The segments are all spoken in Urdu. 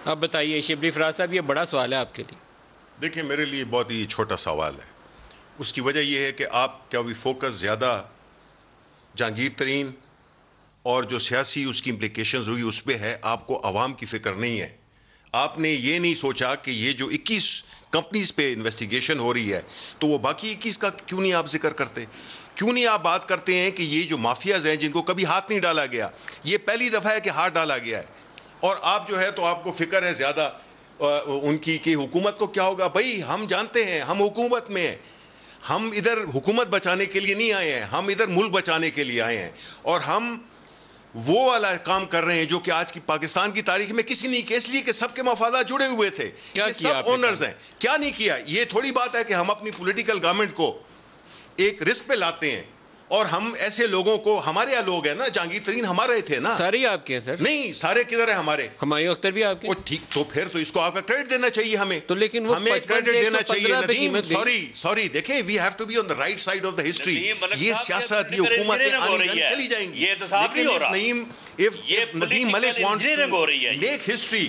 اب بتائیے شبلی فراز صاحب، یہ بڑا سوال ہے آپ کے لیے. دیکھیں میرے لیے بہت ہی چھوٹا سوال ہے. اس کی وجہ یہ ہے کہ آپ کا بھی فوکس زیادہ جہانگیر ترین اور جو سیاسی اس کی امپلیکیشنز ہوئی اس پہ ہے، آپ کو عوام کی فکر نہیں ہے. آپ نے یہ نہیں سوچا کہ یہ جو 21 کمپنیز پہ انویسٹیگیشن ہو رہی ہے تو وہ باقی 21 کا کیوں نہیں آپ ذکر کرتے؟ کیوں نہیں آپ بات کرتے ہیں کہ یہ جو مافیاز ہیں جن کو کبھی ہاتھ نہیں ڈالا گیا، یہ پہلی دفعہ ہے کہ ہاتھ ڈالا گیا ہے، اور آپ جو ہے تو آپ کو فکر ہے زیادہ ان کی کہ حکومت کو کیا ہوگا. بھائی ہم جانتے ہیں ہم حکومت میں ہیں، ہم ادھر حکومت بچانے کے لیے نہیں آئے ہیں، ہم ادھر ملک بچانے کے لیے آئے ہیں، اور ہم وہ والا کام کر رہے ہیں جو کہ آج کی پاکستان کی تاریخ میں کسی نہیں کیا، اس لیے کہ سب کے مفادات جڑے ہوئے تھے. یہ سب اونرز ہیں. کیا نہیں کیا؟ یہ تھوڑی بات ہے کہ ہم اپنی پولیٹیکل گورنمنٹ کو ایک رسک پہ لاتے ہیں، اور ہم ایسے لوگوں کو، ہمارے یہاں لوگ ہیں نا، جہانگیر ترین ہمارے تھے نا. سارے آپ کے ہیں سر؟ نہیں، سارے کدھر ہیں ہمارے؟ ہمایوں اختر بھی آپ کے. ٹھیک، تو پھر تو اس کو آپ کا کریڈٹ دینا چاہیے ہمیں. تو لیکن وہ ہمیں کریڈٹ دینا چاہیے. ندیم سوری دیکھیں، we have to be on the right side of the history. یہ سیاست، یہ حکومتیں چلی جائیں گی. لیکن Nadeem Malik wants to make history,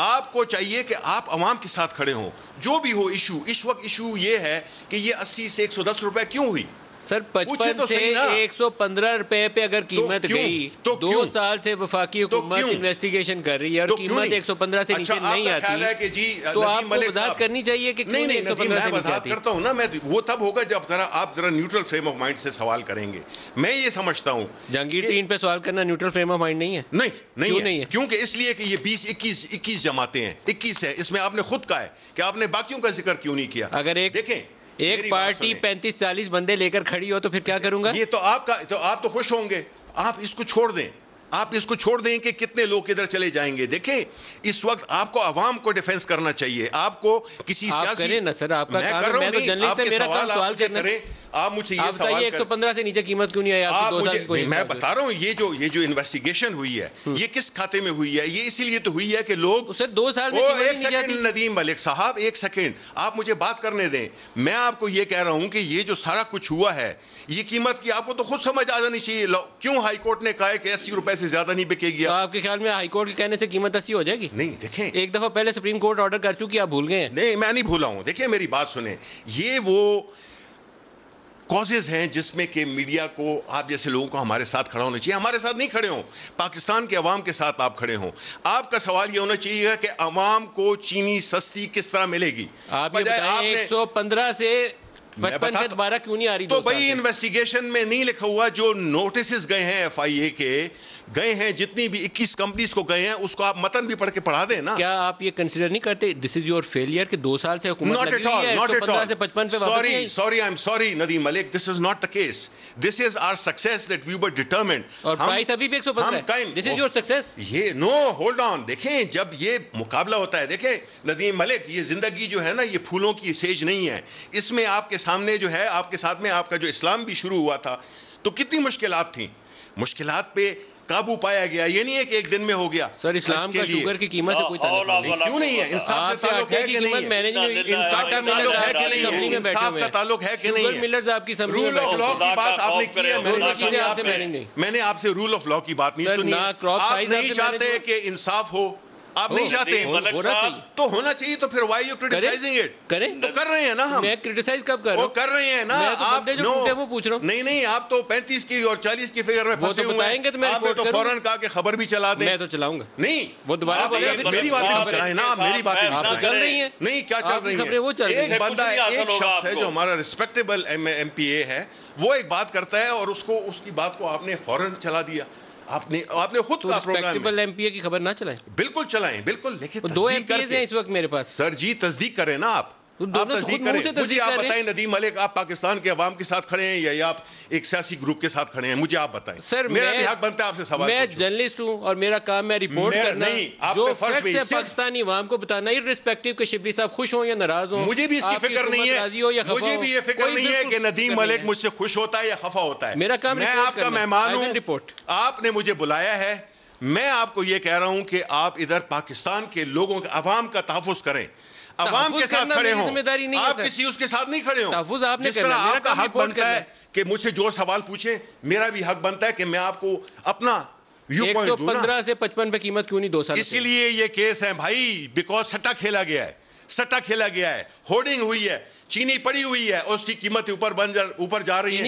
آپ کو چاہیے کہ آپ عوام کے ساتھ کھڑے ہوں. جو بھی ہو ایشو، اس وقت ایشو یہ ہے کہ یہ 80 سے 110 روپے کیوں ہوئی. سر 55 سے 115 روپے پہ اگر قیمت گئی، 2 سال سے وفاقی حکومت انویسٹیگیشن کر رہی ہے اور قیمت 115 سے نیچے نہیں آتی، تو آپ کو وضاحت کرنی چاہیے کہ کیوں نہیں 115 سے نیچے آتی. کرتا ہوں نا میں، وہ تب ہوگا جب آپ ذرا نیوٹرل فریم آف مائنڈ سے سوال کریں گے. میں یہ سمجھتا ہوں جہانگیر ترین پہ سوال کرنا نیوٹرل فریم آف مائنڈ نہیں ہے. نہیں ہے، کیونکہ اس لیے کہ یہ 21 جماعتیں ہیں، 21 ہے. اس میں آپ نے خود کہا ہے کہ آپ نے باقیوں کا ذکر کیوں نہیں کیا. اگر ایک پارٹی 35-40 بندے لے کر کھڑی ہو تو پھر کیا کروں گا؟ یہ تو آپ تو خوش ہوں گے. آپ اس کو چھوڑ دیں، آپ اس کو چھوڑ دیں کہ کتنے لوگ ادھر چلے جائیں گے. دیکھیں اس وقت آپ کو عوام کو ڈیفینس کرنا چاہیے. آپ کو کسی سیاسی، کریں نا سر، آپ کا کام ہے. میں تو جرنلسٹ سے میرا کام سوال کرنا ہے. آپ مجھے یہ سوال کریں 115 سے نیچے قیمت کیوں نہیں آئی آپ کی 2 سال کی کوئی؟ میں بتا رہا ہوں یہ جو انویسٹیگیشن ہوئی ہے یہ کس کھاتے میں ہوئی ہے؟ یہ اسی لیے تو ہوئی ہے کہ لوگ سر 2 سال میں ایک سیکنڈ ندیم ملک صاحب، ایک سیکنڈ آپ مجھے بات کرنے دیں. میں آپ کو یہ کہہ رہا ہوں کہ یہ جو سارا کچھ ہوا ہے، یہ قیمت کی آپ کو تو خود سمجھ آ جانی چاہیے. کیوں ہائی کورٹ نے کہا ہے کہ 80 روپے سے زیادہ نہیں بکے گی؟ آپ کے خیال میں ہائی کورٹ کے کہنے سے قیمت 80 ہو جائے گی؟ نہیں، دیکھیں ایک دفعہ پہلے سپریم کورٹ آرڈر کر چکی، آپ بھول گئے ہیں. نہیں، میں نہیں بھولا ہوں. دیکھیں میری بات سنیں، یہ وہ کازز ہیں جس میں کہ میڈیا کو، آپ جیسے لوگوں کو ہمارے ساتھ کھڑا ہونا چاہیے. ہمارے ساتھ نہیں کھڑے ہوں، پاکستان کے عوام کے ساتھ آپ کھڑے ہوں. آپ کا سوال یہ ہونا چاہیے کہ عوام کو چینی سستی کس طرح ملے گی. آپ یہ بتائیں 115 سے 55 سے 12 کیوں نہیں آ رہی؟ تو بھائی انویسٹیگیشن میں نہیں لکھا ہوا، جو نوٹسز گئے ہیں FIA کے گئے ہیں، جتنی بھی 21 کمپنیز کو گئے ہیں، اس کو آپ متن بھی پڑھ کے پڑھا دیں نا. کیا آپ یہ کنسیڈر نہیں کرتے دس از یور فیلئر کہ 2 سال سے حکومت لگی ہوئی ہے 115 سے 55 پہ واپس نہیں آئی؟ sorry Nadeem Malik, this is not the case. This is our success that we were determined. اور پرائس ابھی بھی 115 ہے. This is your success. یہ hold on، دیکھیں جب یہ مقابلہ ہوتا ہے، دیکھیں ندیم ملک، یہ زندگی جو ہے نا یہ پھولوں کی سیج نہیں ہے. اس میں آپ کے سامنے جو ہے، آپ کے ساتھ میں آپ کا جو اسلام بھی شروع ہوا تھا تو کتنی مشکلات تھیں. مشکلات پہ قابو پایا گیا. یہ نہیں ہے کہ ایک دن میں ہو گیا. سر اسلام کا شوگر کی قیمت سے کوئی تعلق نہیں. کیوں نہیں ہے؟ انصاف سے تعلق ہے کہ نہیں ہے؟ انصاف کا تعلق ہے کہ نہیں ہے؟ انصاف کا تعلق ہے کہ نہیں ہے؟ رول آف لا کی بات آپ نے کی ہے. میں نے آپ سے رول آف لا کی بات نہیں سنی. آپ نہیں چاہتے کہ انصاف ہو، آپ نہیں چاہتے. تو ہونا چاہیے تو پھر وائی یو کرٹیسائزنگ اٹ؟ کریں تو کر رہے ہیں نا ہم. میں کرٹیسائز کب کر رہا ہوں؟ وہ کر رہے ہیں نا آپ. وہ پوچھ رہا ہوں. نہیں، آپ تو 35 کی اور 40 کی فگر میں پھنسے ہوئے ہیں. آپ نے تو فوراً کہا کہ خبر بھی چلا دیں. میں تو چلاؤں گا. نہیں، وہ دوبارہ میری باتیں چلائیں نا. میری باتیں چل رہی ہیں. نہیں، کیا چل رہی ہیں؟ ایک بندہ، ایک شخص ہے جو ہمارا ریسپیکٹیبل MPA ہے، وہ ایک بات کرتا ہے اور اس کی بات کو آپ نے فوراً چلا دیا. آپ نے خود کا پروگرام MPA کی خبر نہ چلائیں. بالکل چلائیں، بالکل. دیکھیں 2 MPAs ہیں اس وقت میرے پاس. سر جی تصدیق کریں نا آپ تصدیق کریں. مجھے آپ بتائیں ندیم ملک، آپ پاکستان کے عوام کے ساتھ کھڑے ہیں یا آپ ایک سیاسی گروپ کے ساتھ کھڑے ہیں؟ مجھے آپ بتائیں. سر میرا بھی حق بنتا ہے آپ سے سوال. میں جرنلسٹ ہوں اور میرا کام ہے رپورٹ کرنا، جو فیکٹس ہے پاکستانی عوام کو بتانا، irrespective کہ شبلی صاحب خوش ہوں یا ناراض ہوں. مجھے بھی اس کی فکر نہیں ہے. مجھے بھی یہ فکر نہیں ہے کہ ندیم ملک مجھ سے خوش ہوتا ہے یا خفا ہوتا ہے. میرا کام میں آپ کا مہمان ہوں. آپ نے مجھے بلایا ہے. میں آپ کو یہ کہہ رہا ہوں کہ آپ ادھر پاکستان کے لوگوں کے عوام کا تحفظ کریں، عوام کے ساتھ کھڑے ہوں. آپ کسی اس کے ساتھ نہیں کھڑے ہوں. جس طرح آپ کا حق بنتا ہے کہ مجھ سے جو سوال پوچھیں، میرا بھی حق بنتا ہے کہ میں آپ کو اپنا 115 سے 55 پہ قیمت کیوں نہیں 2 سال؟ اسی لیے یہ کیس ہے بھائی، بیکاز سٹا کھیلا گیا ہے، سٹا کھیلا گیا ہے، ہورڈنگ ہوئی ہے، چینی پڑی ہوئی ہے اور اس کی قیمت اوپر جا رہی ہے.